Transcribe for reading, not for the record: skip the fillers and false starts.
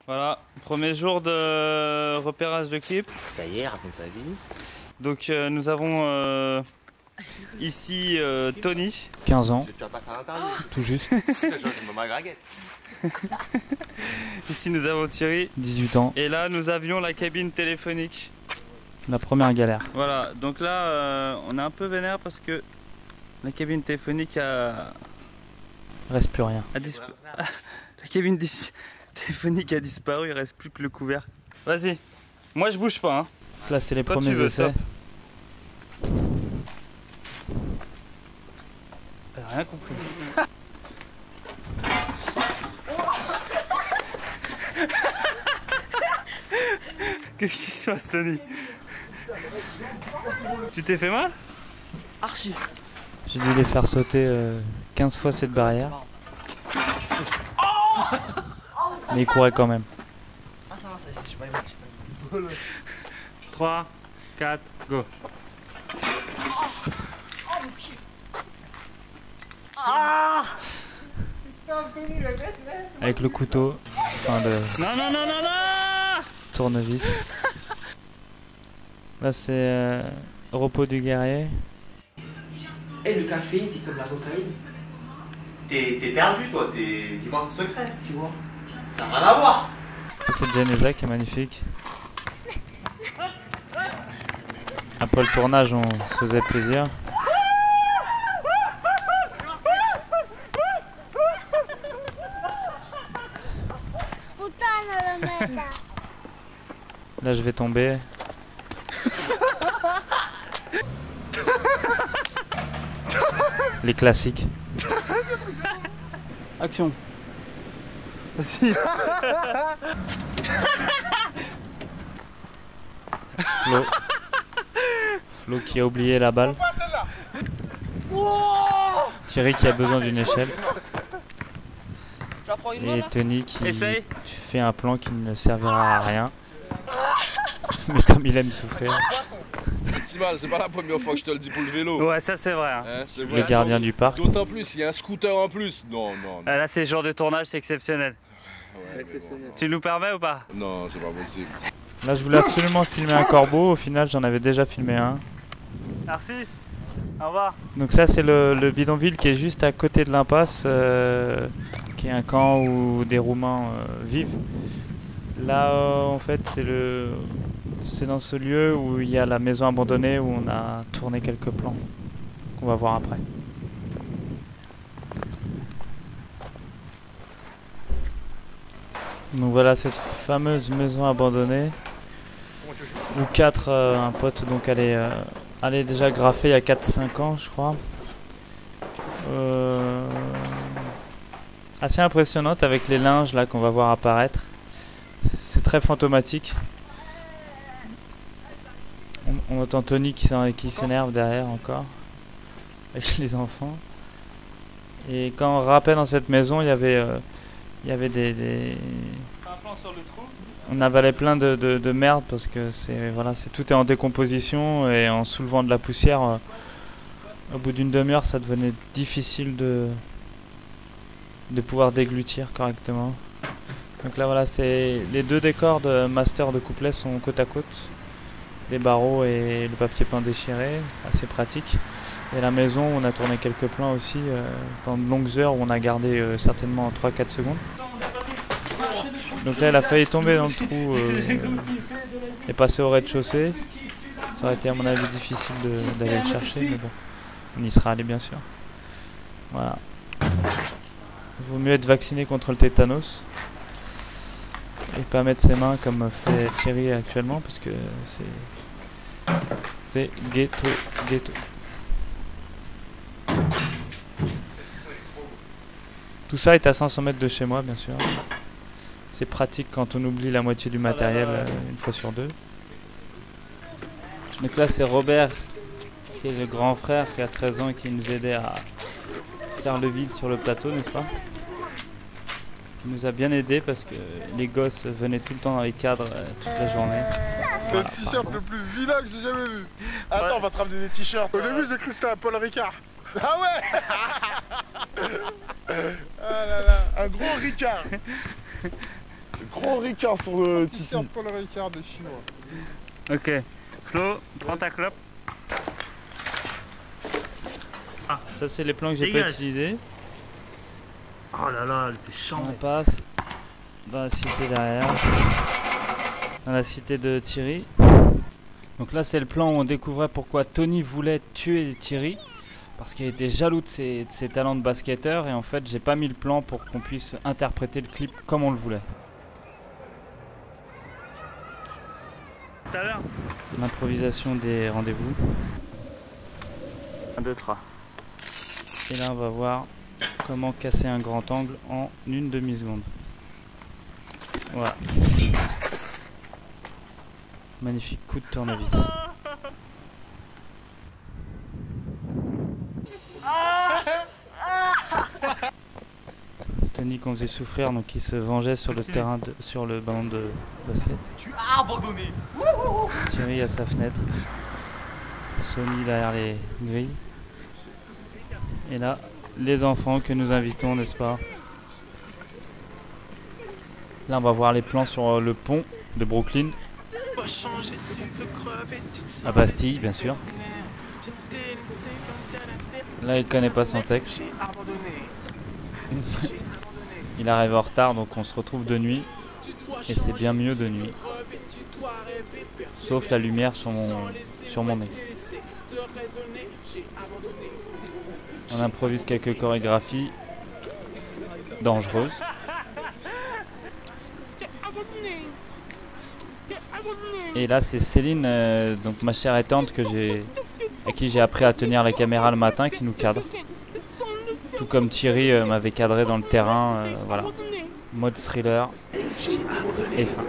Voilà, premier jour de repérage de clip. Ça y est, raconte sa vie. Donc nous avons ici Tony. 15 ans, Tu vas passer à l'interview. tout juste. Je me magraguette. Ici nous avons Thierry. 18 ans, Et là nous avions la cabine téléphonique. la première galère. Voilà, donc là on est un peu vénère parce que la cabine téléphonique Reste plus rien. a disparu. La cabine téléphonique a disparu, il reste plus que le couvercle. Vas-y, moi je bouge pas. Hein. Là, c'est les Toi, premiers tu veux essais. J'ai rien compris. Qu'est-ce qui se passe, Tony? Tu t'es fait mal? Archi. J'ai dû les faire sauter 15 fois cette barrière. Mais ils couraient quand même. Ah, ça va, je suis pas aimé. 3, 4, go. Avec le couteau, enfin le Non, non, non, non, non! tournevis. Là, c'est repos du guerrier. Et le café, c'est comme la cocaïne. T'es perdu toi, dis-moi ton secret. Tu vois. Ça n'a rien à voir. Ça, c'est Genesa qui est magnifique. Après le tournage, on se faisait plaisir. Là, je vais tomber. Les classiques. Action. Vas-y. Flo qui a oublié la balle. Thierry qui a besoin d'une échelle. Et Tony qui Essaye. tu fais un plan qui ne servira à rien. Mais comme il aime souffrir. Timal, c'est pas la première fois que je te le dis pour le vélo. Ouais, ça c'est vrai. Hein. Hein, c'est Le vrai. gardien du parc. D'autant plus, il y a un scooter en plus. Non, non, non. Ah, là, c'est le genre de tournage, c'est exceptionnel. Ouais, exceptionnel. Tu nous permets ou pas? non, c'est pas possible. Là, je voulais absolument filmer un corbeau. Au final, j'en avais déjà filmé un. Merci. Au revoir. Donc ça, c'est le bidonville qui est juste à côté de l'impasse, qui est un camp où des Roumains vivent. Là, en fait, c'est dans ce lieu où il y a la maison abandonnée où on a tourné quelques plans qu'on va voir après. Donc voilà cette fameuse maison abandonnée où un pote donc elle est déjà graffée il y a 4-5 ans je crois. Assez impressionnante avec les linges là qu'on va voir apparaître. C'est très fantomatique. On entend Tony qui s'énerve derrière encore avec les enfants. Et quand on rappelle dans cette maison, il y avait des on avalait plein de merde parce que tout est en décomposition et en soulevant de la poussière. Au bout d'une demi-heure, ça devenait difficile de pouvoir déglutir correctement. Donc là, voilà, c'est les deux décors de master de couplet sont côte à côte. Les barreaux et le papier peint déchiré, assez pratique. Et la maison, on a tourné quelques plans aussi pendant de longues heures où on a gardé certainement 3-4 secondes. Donc là, elle a failli tomber dans le trou et passer au rez-de-chaussée. Ça aurait été à mon avis difficile d'aller le chercher, mais bon, on y sera allé bien sûr. Voilà. Il vaut mieux être vacciné contre le tétanos et pas mettre ses mains comme fait Thierry actuellement parce que c'est ghetto. Tout ça est à 500 mètres de chez moi bien sûr. C'est pratique quand on oublie la moitié du matériel une fois sur deux. Donc là c'est Robert qui est le grand frère qui a 13 ans et qui nous aidait à faire le vide sur le plateau, n'est-ce pas? Qui nous a bien aidé parce que les gosses venaient tout le temps dans les cadres toute la journée. C'est le t-shirt le plus vilain que j'ai jamais vu. Attends, on va te ramener des t-shirts. Au début, j'ai cru que c'était un Paul Ricard. Ah ouais. Ah là là, un gros Ricard. Gros Ricard sur le Titi. Paul Ricard des Chinois. Ok. Flo, prends ta clope. Ça, c'est les plans que j'ai pas Dégage. utilisés. Oh là là, elle était On chambée. passe dans la cité derrière. Dans la cité de Thierry. Donc là, c'est le plan où on découvrait pourquoi Tony voulait tuer Thierry. Parce qu'il était jaloux de ses talents de basketteur. Et en fait, j'ai pas mis le plan pour qu'on puisse interpréter le clip comme on le voulait. Tout à l'heure. L'improvisation des rendez-vous. 1, 2, 3. Et là, on va voir comment casser un grand angle en une demi-seconde. Voilà. Magnifique coup de tournevis. Tony qu'on faisait souffrir, donc il se vengeait sur le terrain, sur le ballon de basket. Tu as abandonné. Thierry à sa fenêtre. Sony derrière les grilles. Et là, les enfants que nous invitons, n'est-ce pas? Là, on va voir les plans sur le pont de Brooklyn. À Bastille, bien sûr. Là, il connaît pas son texte. Il arrive en retard, donc on se retrouve de nuit. Et c'est bien mieux de nuit. Sauf la lumière sur mon nez. On improvise quelques chorégraphies dangereuses. Et là, c'est Céline, donc ma chère et tante, à qui j'ai appris à tenir la caméra le matin, qui nous cadre. Tout comme Thierry m'avait cadré dans le terrain, voilà. Mode thriller et fin.